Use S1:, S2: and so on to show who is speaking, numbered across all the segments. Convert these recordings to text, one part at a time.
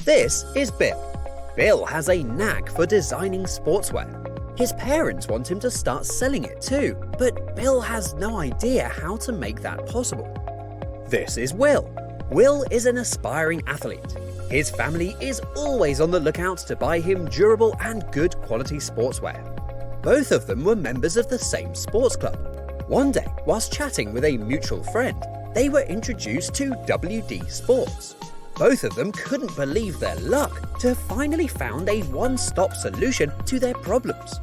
S1: This is Bill. Bill has a knack for designing sportswear. His parents want him to start selling it too, but Bill has no idea how to make that possible. This is Will. Will is an aspiring athlete. His family is always on the lookout to buy him durable and good quality sportswear. Both of them were members of the same sports club. One day, whilst chatting with a mutual friend, they were introduced to WDSportz. Both of them couldn't believe their luck to have finally found a one-stop solution to their problems.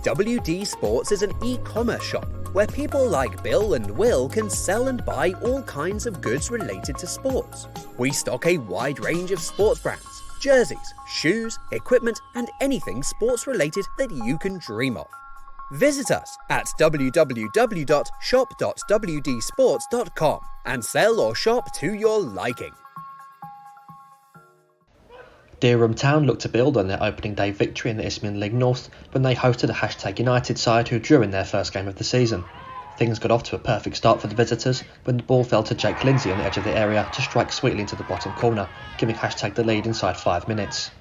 S1: WDSportz is an e-commerce shop where people like Bill and Will can sell and buy all kinds of goods related to sports. We stock a wide range of sports brands, jerseys, shoes, equipment, and anything sports related that you can dream of. Visit us at www.shop.wdsportz.com and sell or shop to your liking.
S2: Dereham Town looked to build on their opening day victory in the Isthmian League North when they hosted a #United side who drew in their first game of the season. Things got off to a perfect start for the visitors when the ball fell to Jake Lindsay on the edge of the area to strike sweetly into the bottom corner, giving # the lead inside 5 minutes.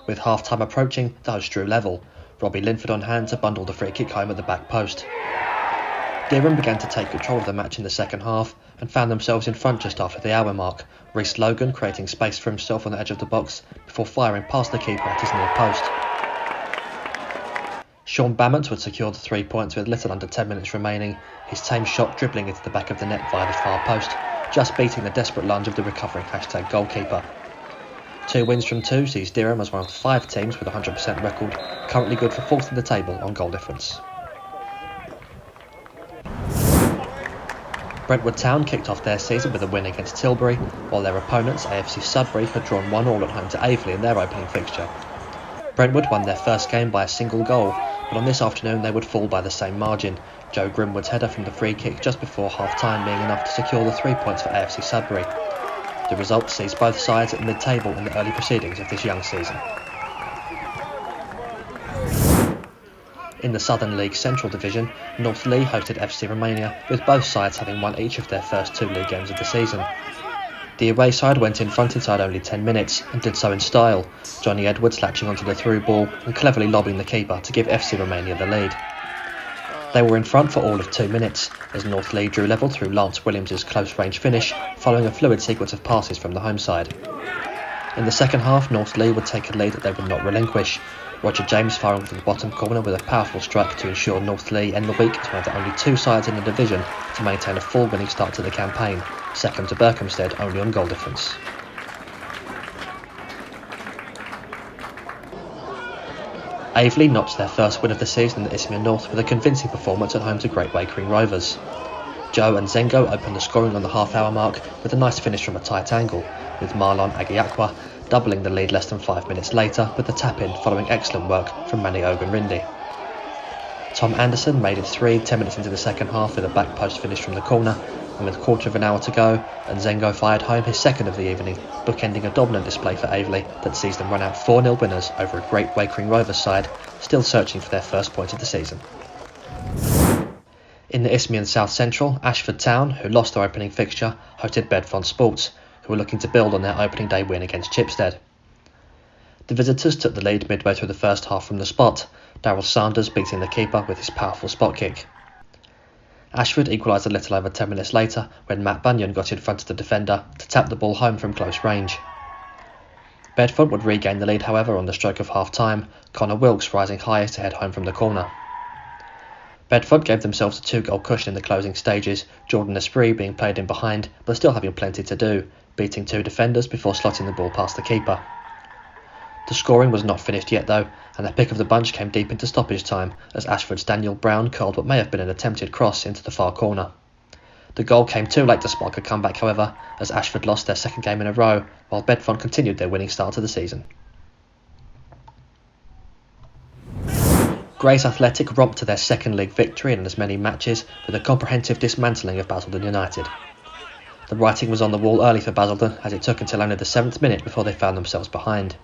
S2: With half-time approaching, the hosts drew level, Robbie Linford on hand to bundle the free kick home at the back post. Dereham began to take control of the match in the second half and found themselves in front just after the hour mark, Rhys Logan creating space for himself on the edge of the box before firing past the keeper at his near post. Sean Bammont would secure the 3 points with little under 10 minutes remaining, his tame shot dribbling into the back of the net via the far post, just beating the desperate lunge of the recovering # goalkeeper. 2 wins from 2 sees Dereham as one of the 5 teams with a 100% record, currently good for 4th in the table on goal difference. Brentwood Town kicked off their season with a win against Tilbury, while their opponents AFC Sudbury had drawn 1-1 at home to Aveley in their opening fixture. Brentwood won their first game by a single goal, but on this afternoon they would fall by the same margin, Joe Grimwood's header from the free kick just before half-time being enough to secure the 3 points for AFC Sudbury. The result sees both sides at mid-table in the early proceedings of this young season. In the Southern League Central Division, North Leigh hosted FC Romania, with both sides having won each of their first 2 league games of the season. The away side went in front inside only 10 minutes, and did so in style, Johnny Edwards latching onto the through ball and cleverly lobbing the keeper to give FC Romania the lead. They were in front for all of 2 minutes, as North Leigh drew level through Lance Williams' close-range finish, following a fluid sequence of passes from the home side. In the second half, North Leigh would take a lead that they would not relinquish, Roger James firing from the bottom corner with a powerful strike to ensure North Leigh end the week as one of the only 2 sides in the division to maintain a full winning start to the campaign, second to Berkhamsted only on goal difference. Aveley notched their first win of the season in the Isthmian North with a convincing performance at home to Great Wakering Rovers. Joe and Zengo opened the scoring on the half-hour mark with a nice finish from a tight angle, with Marlon Agiakwa doubling the lead less than 5 minutes later with the tap-in following excellent work from Manny Ogunrindi. Tom Anderson made it 3 10 minutes into the second half with a back post finish from the corner, and with a quarter of an hour to go, and Zengo fired home his second of the evening, bookending a dominant display for Aveley that sees them run out 4-0 winners over a Great Wakering Rovers side, still searching for their first point of the season. In the Isthmian South Central, Ashford Town, who lost their opening fixture, hosted Bedfont Sports, who were looking to build on their opening day win against Chipstead. The visitors took the lead midway through the first half from the spot, Darryl Sanders beating the keeper with his powerful spot kick. Ashford equalised a little over 10 minutes later when Matt Bunyan got in front of the defender to tap the ball home from close range. Bedford would regain the lead however on the stroke of half-time, Connor Wilkes rising highest to head home from the corner. Bedford gave themselves a 2-goal cushion in the closing stages, Jordan Esprit being played in behind but still having plenty to do, beating 2 defenders before slotting the ball past the keeper. The scoring was not finished yet though, and the pick of the bunch came deep into stoppage time as Ashford's Daniel Brown curled what may have been an attempted cross into the far corner. The goal came too late to spark a comeback however, as Ashford lost their second game in a row, while Bedfont continued their winning start to the season. Grace Athletic romped to their second league victory in as many matches with a comprehensive dismantling of Basildon United. The writing was on the wall early for Basildon as it took until only the 7th minute before they found themselves behind.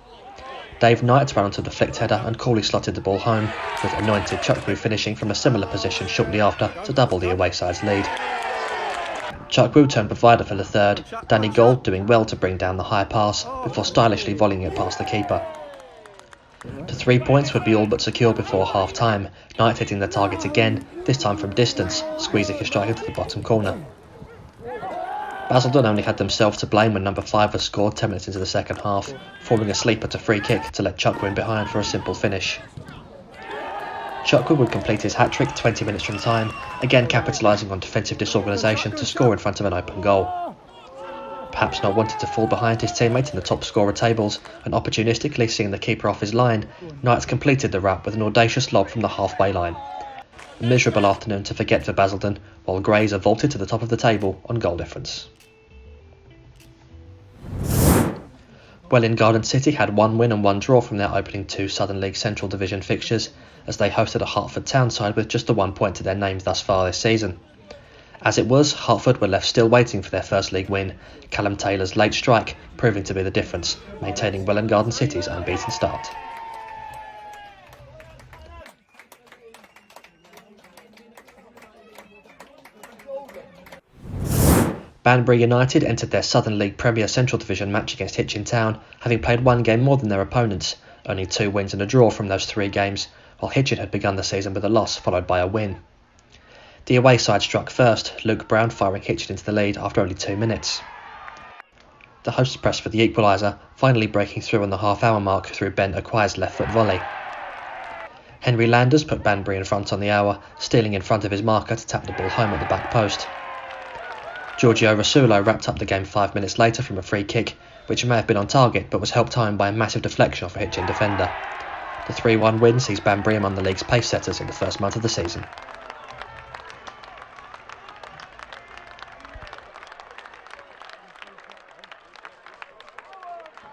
S2: Dave Knight ran onto the flicked header and coolly slotted the ball home, with Anointed Chuckbury finishing from a similar position shortly after to double the away side's lead. Chuckwood turned provider for the third, Danny Gold doing well to bring down the high pass before stylishly volleying it past the keeper. The 3 points would be all but secure before half-time, Knight hitting the target again, this time from distance, squeezing his striker to the bottom corner. Basildon only had themselves to blame when number 5 was scored 10 minutes into the second half, forming a sleeper to free kick to let Chuckwood behind for a simple finish. Chuckwood would complete his hat-trick 20 minutes from time, again capitalising on defensive disorganisation to score in front of an open goal. Perhaps not wanting to fall behind his teammate in the top scorer tables and opportunistically seeing the keeper off his line, Knights completed the wrap with an audacious lob from the halfway line. A miserable afternoon to forget for Basildon, while Greys are vaulted to the top of the table on goal difference. Welwyn Garden City had 1 win and 1 draw from their opening 2 Southern League Central Division fixtures, as they hosted a Hertford Town side with just a 1 point to their names thus far this season. As it was, Hertford were left still waiting for their first league win, Callum Taylor's late strike proving to be the difference, maintaining Welwyn Garden City's unbeaten start. Banbury United entered their Southern League Premier Central Division match against Hitchin Town, having played 1 game more than their opponents, only 2 wins and a draw from those 3 games, while Hitchin had begun the season with a loss followed by a win. The away side struck first, Luke Brown firing Hitchin into the lead after only 2 minutes. The hosts pressed for the equaliser, finally breaking through on the half-hour mark through Ben Acquire's left-foot volley. Henry Landers put Banbury in front on the hour, stealing in front of his marker to tap the ball home at the back post. Giorgio Rasulo wrapped up the game 5 minutes later from a free kick, which may have been on target but was helped home by a massive deflection off a Hitchin defender. The 3-1 win sees Banbury among the league's pace setters in the first month of the season.